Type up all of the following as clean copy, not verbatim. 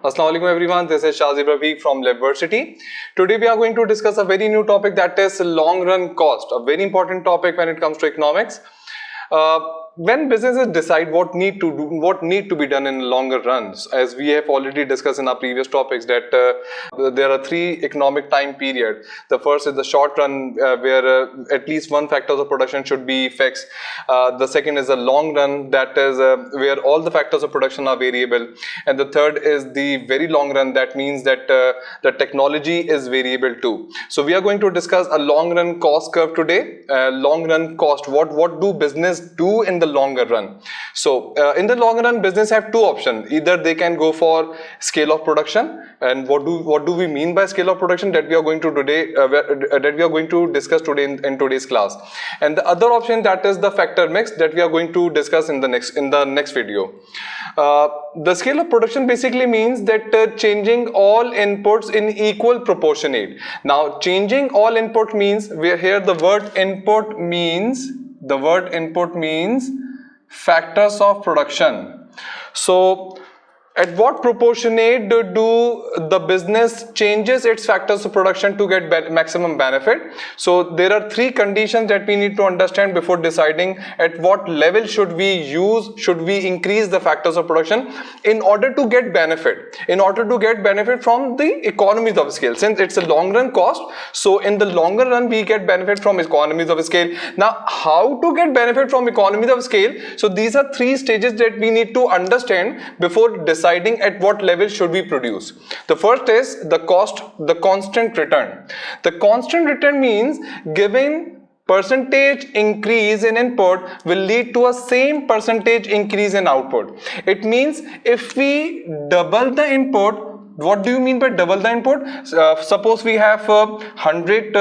Assalamu alaikum everyone, this is Shazib Rafiq from Labversity. Today we are going to discuss a very new topic, that is long run cost, a very important topic when it comes to economics. When businesses decide what need to be done in longer runs, as we have already discussed in our previous topics, that there are three economic time periods. The first is the short run, where at least one factor of production should be fixed. The second is the long run, that is where all the factors of production are variable. And the third is the very long run, that means that the technology is variable too. So we are going to discuss a long run cost curve today. Long run cost, what do business do in the longer run? So in the long run, business have two options. Either they can go for scale of production, and what do we mean by scale of production, that we are going to discuss today in today's class. And the other option, that is the factor mix, that we are going to discuss in the next video. The scale of production basically means that changing all inputs in equal proportionate. Now changing all input means, here the word input means factors of production. So at what proportionate do the business changes its factors of production to get maximum benefit? So there are three conditions that we need to understand before deciding at what level should we increase the factors of production in order to get benefit, from the economies of scale. Since it's a long run cost, so in the longer run we get benefit from economies of scale. Now how to get benefit from economies of scale? So these are three stages that we need to understand before deciding at what level should we produce. The first is the constant return. The constant return means given percentage increase in input will lead to a same percentage increase in output. It means if we double the input, what do you mean by double the input? Suppose we have 100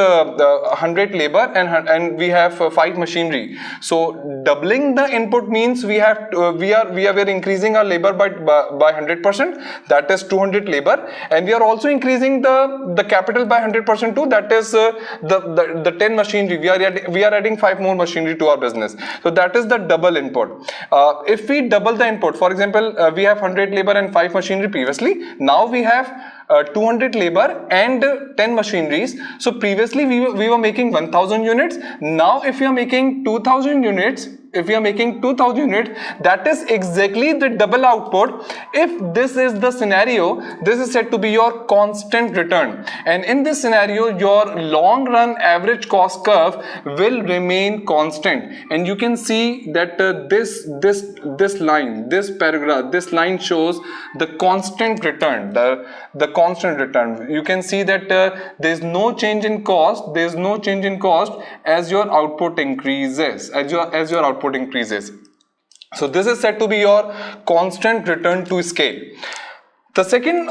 labor and we have 5 machinery. So doubling the input means we are increasing our labor by 100%, that is 200 labor, and we are also increasing the capital by 100% too, that is the 10 machinery. We are adding 5 more machinery to our business. So that is the double input. If we double the input, for example, we have 100 labor and 5 machinery previously. Now we have 200 labor and 10 machineries. So previously we were making 1000 units. Now if we are making 2000 units, that is exactly the double output. If this is the scenario, this is said to be your constant return, and in this scenario your long run average cost curve will remain constant. And you can see that this line shows the constant return, the constant return. You can see that there is no change in cost, as your output increases, So this is said to be your constant return to scale. The second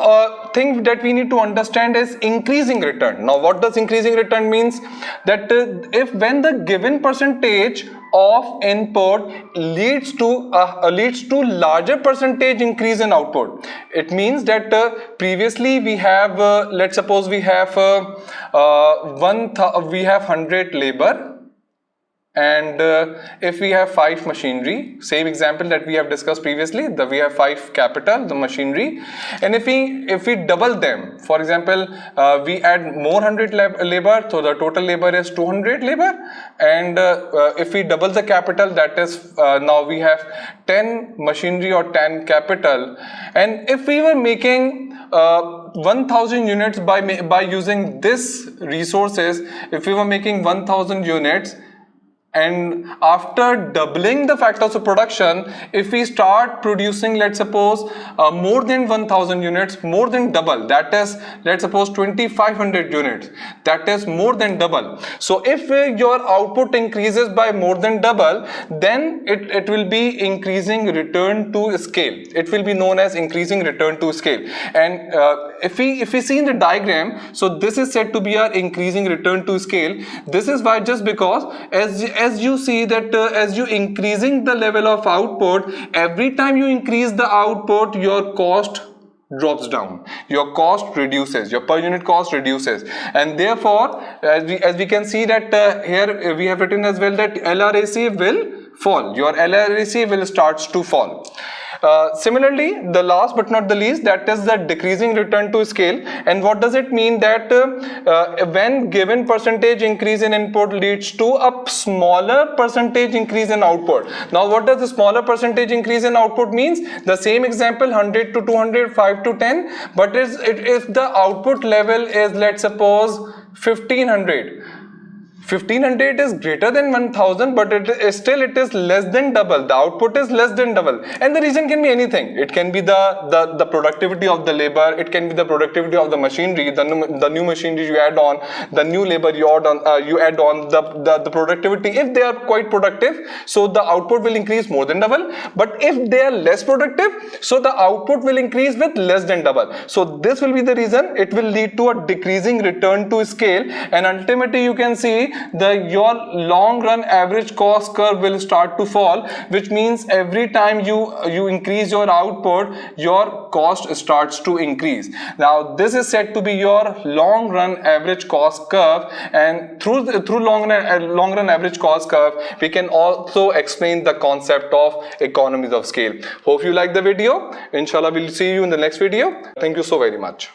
thing that we need to understand is increasing return. Now what does increasing return means? That when the given percentage of input leads to larger percentage increase in output. It means that previously we have let's suppose we have 100 labor, and if we have 5 machinery, same example that we have discussed previously, we have 5 capital, the machinery, and if we double them, for example, we add more 100 labor, so the total labor is 200 labor, and if we double the capital, that is now we have 10 machinery or 10 capital. And if we were making 1000 units by using this resources, if we were making 1000 units, and after doubling the factors of production, if we start producing, let's suppose more than 1000 units, more than double, that is, let's suppose 2500 units, that is more than double. So if your output increases by more than double, then it will be increasing return to scale. It will be known as increasing return to scale. And if we see in the diagram, so this is said to be our increasing return to scale. This is why, just because as you see that as you increasing the level of output, every time you increase the output, your cost drops down, your cost reduces, your per unit cost reduces, and therefore as we can see that here we have written as well that LRAC will fall, your LRAC will starts to fall. Similarly, the last but not the least, that is the decreasing return to scale. And what does it mean? That when given percentage increase in input leads to a smaller percentage increase in output. Now what does the smaller percentage increase in output means? The same example, 100 to 200, 5 to 10, but if the output level is, let's suppose, 1500, 1500 is greater than 1000, but it is less than double. The output is less than double, and the reason can be anything. It can be the productivity of the labor, it can be the productivity of the machinery, the new machinery you add on, the new labor you add on, the productivity. If they are quite productive, so the output will increase more than double, but if they are less productive, so the output will increase with less than double. So this will be the reason. It will lead to a decreasing return to scale, and ultimately you can see your long run average cost curve will start to fall, which means every time you increase your output, your cost starts to increase. Now this is said to be your long run average cost curve, and through long run average cost curve, we can also explain the concept of economies of scale. Hope you like the video. Inshallah, we'll see you in the next video. Thank you so very much.